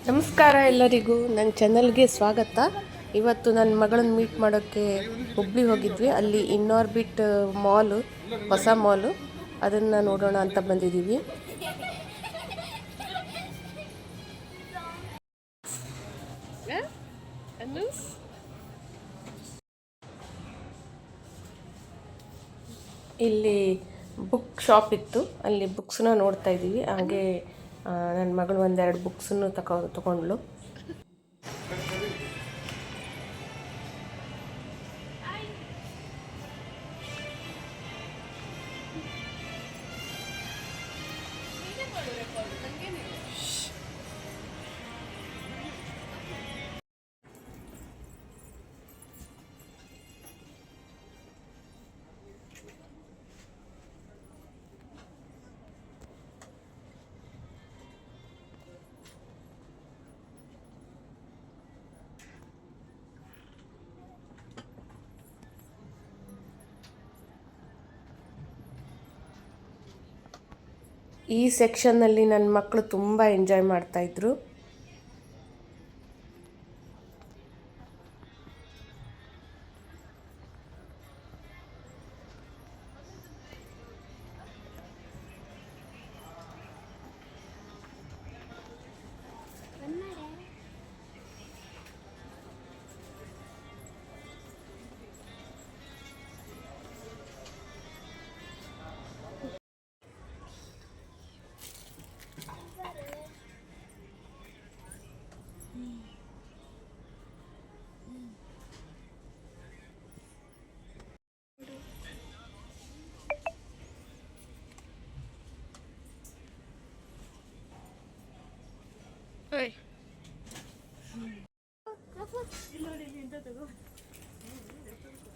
ನಮಸ್ಕಾರ ಎಲ್ಲರಿಗೂ, ನನ್ನ ಚಾನಲ್ಗೆ ಸ್ವಾಗತ. ಇವತ್ತು ನನ್ನ ಮಗಳನ್ನ ಮೀಟ್ ಮಾಡೋಕ್ಕೆ ಹುಬ್ಳಿ ಹೋಗಿದ್ವಿ. ಅಲ್ಲಿ ಇನ್ನಾರ್ಬಿಟ್ ಮಾಲು, ಹೊಸ ಮಾಲು, ಅದನ್ನು ನೋಡೋಣ ಅಂತ ಬಂದಿದ್ದೀವಿ. ಇಲ್ಲಿ ಬುಕ್ ಶಾಪ್ ಇತ್ತು, ಅಲ್ಲಿ ಬುಕ್ಸ್ನ ನೋಡ್ತಾ ಇದ್ದೀವಿ. ಹಾಗೆ ನನ್ನ ಮಗಳು ಒಂದೆರಡು ಬುಕ್ಸನ್ನು ತಗೊಂಡ್ಳು. ಈ ಸೆಕ್ಷನ್ನಲ್ಲಿ ನನ್ನ ಮಕ್ಕಳು ತುಂಬ ಎಂಜಾಯ್ ಮಾಡ್ತಾಯಿದ್ರು.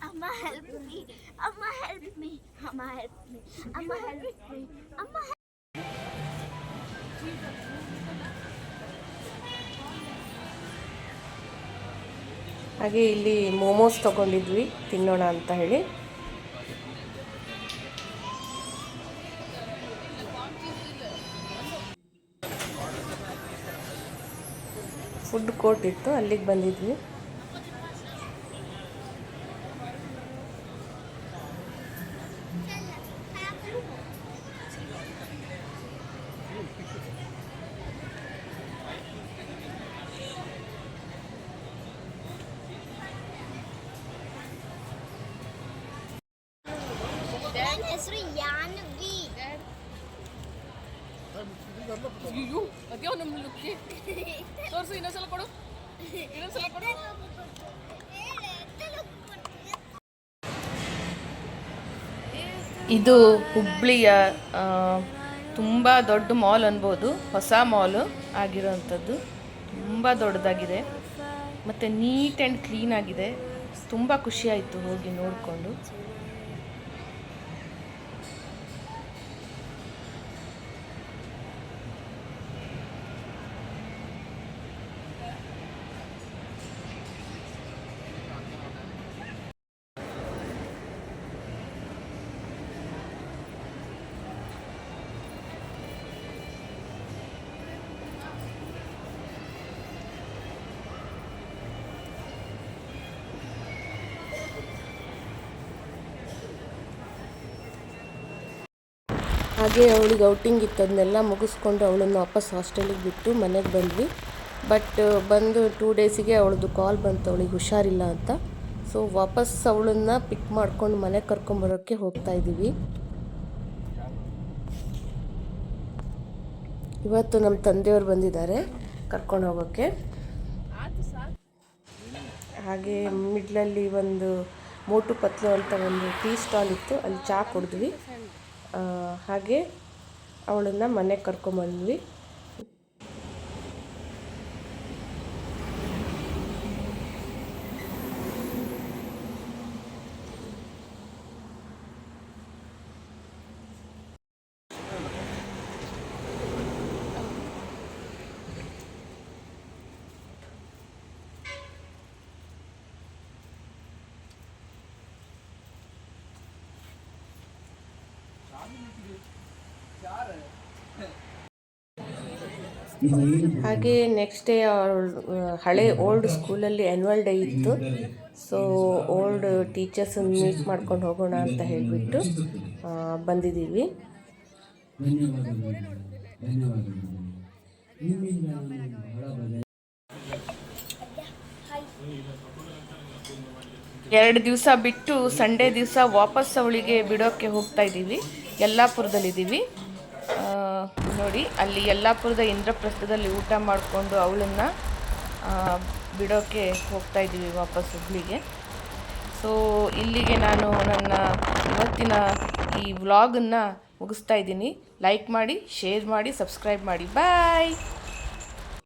Amma help me. Amma help me. Amma help me. Amma help me. Amma help. ಹಾಗೆ ಇಲ್ಲಿ ಮೋಮೋಸ್ ತಗೊಂಡಿದ್ವಿ ತಿನ್ನೋಣ ಅಂತ ಹೇಳಿ. ಫುಡ್ ಕೋರ್ಟ್ ಇತ್ತು, ಅಲ್ಲಿಗೆ ಬಂದಿದ್ವಿ. ಹೆಸರು ಯಾನ್ವಿ. ಅಯ್ಯೋ ಅದ್ಯಾವ ನಮ್ಮ ಲುಕ್ಕಿ ತೋರಿಸು, ಇನ್ನೊಂದ್ಸಲ ಕೊಡು. ಇದು ಹುಬ್ಳಿಯ ತುಂಬ ದೊಡ್ಡ ಮಾಲ್ ಅನ್ಬೋದು, ಹೊಸ ಮಾಲು ಆಗಿರೋವಂಥದ್ದು. ತುಂಬ ದೊಡ್ಡದಾಗಿದೆ ಮತ್ತು ನೀಟ್ ಆ್ಯಂಡ್ ಕ್ಲೀನ್ ಆಗಿದೆ. ತುಂಬ ಖುಷಿಯಾಯಿತು ಹೋಗಿ ನೋಡಿಕೊಂಡು. ಹಾಗೆ ಅವಳಿಗೆ ಔಟಿಂಗ್ ಇತ್ತು, ಅದನ್ನೆಲ್ಲ ಮುಗಿಸ್ಕೊಂಡು ಅವಳನ್ನು ವಾಪಸ್ ಹಾಸ್ಟೆಲಿಗೆ ಬಿಟ್ಟು ಮನೆಗೆ ಬಂದ್ವಿ. ಬಟ್ ಬಂದು 2 ಡೇಸಿಗೆ ಅವಳದು ಕಾಲ್ ಬಂತು, ಅವಳಿಗೆ ಹುಷಾರಿಲ್ಲ ಅಂತ. ಸೊ ವಾಪಸ್ ಅವಳನ್ನು ಪಿಕ್ ಮಾಡ್ಕೊಂಡು ಮನೆಗೆ ಕರ್ಕೊಂಬರೋಕ್ಕೆ ಹೋಗ್ತಾ ಇದ್ದೀವಿ. ಇವತ್ತು ನಮ್ಮ ತಂದೆಯವರು ಬಂದಿದ್ದಾರೆ ಕರ್ಕೊಂಡು ಹೋಗೋಕ್ಕೆ. ಹಾಗೆ ಮಿಡ್ಲಲ್ಲಿ ಒಂದು ಮೋಟು ಪತ್ಲು ಅಂತ ಒಂದು ಟೀ ಸ್ಟಾಲ್ ಇತ್ತು, ಅಲ್ಲಿ ಚಹಾ ಕುಡಿದ್ವಿ. ಹಾಗೆ ಅವಳನ್ನು ಮನೆಗೆ ಕರ್ಕೊಂಬಂದ್ವಿ. ಹಾಗೆ ನೆಕ್ಸ್ಟ್ ಡೇ ಹಳೆ ಓಲ್ಡ್ ಸ್ಕೂಲಲ್ಲಿ ಆ್ಯನ್ಯುವಲ್ ಡೇ ಇತ್ತು. ಸೊ ಓಲ್ಡ್ ಟೀಚರ್ಸನ್ನು ಮೀಟ್ ಮಾಡ್ಕೊಂಡು ಹೋಗೋಣ ಅಂತ ಹೇಳಿಬಿಟ್ಟು ಬಂದಿದ್ದೀವಿ. ಎರಡು ದಿವಸ ಬಿಟ್ಟು ಸಂಡೇ ದಿವಸ ವಾಪಸ್ ಅವಳಿಗೆ ಬಿಡೋಕ್ಕೆ ಹೋಗ್ತಾ ಇದ್ದೀವಿ. ಯಲ್ಲಾಪುರದಲ್ಲಿದ್ದೀವಿ ನೋಡಿ. ಅಲ್ಲಿ ಯಲ್ಲಾಪುರದ ಇಂದ್ರಪ್ರಸ್ಥದಲ್ಲಿ ಊಟ ಮಾಡಿಕೊಂಡು ಅವಳನ್ನು ಬಿಡೋಕ್ಕೆ ಹೋಗ್ತಾ ಇದ್ದೀವಿ ವಾಪಸ್ ಹುಬ್ಳಿಗೆ. ಸೊ ಇಲ್ಲಿಗೆ ನಾನು ನನ್ನ ಇವತ್ತಿನ ಈ ವ್ಲಾಗನ್ನು ಮುಗಿಸ್ತಾ ಇದ್ದೀನಿ. ಲೈಕ್ ಮಾಡಿ, ಶೇರ್ ಮಾಡಿ, ಸಬ್ಸ್ಕ್ರೈಬ್ ಮಾಡಿ. ಬಾಯ್.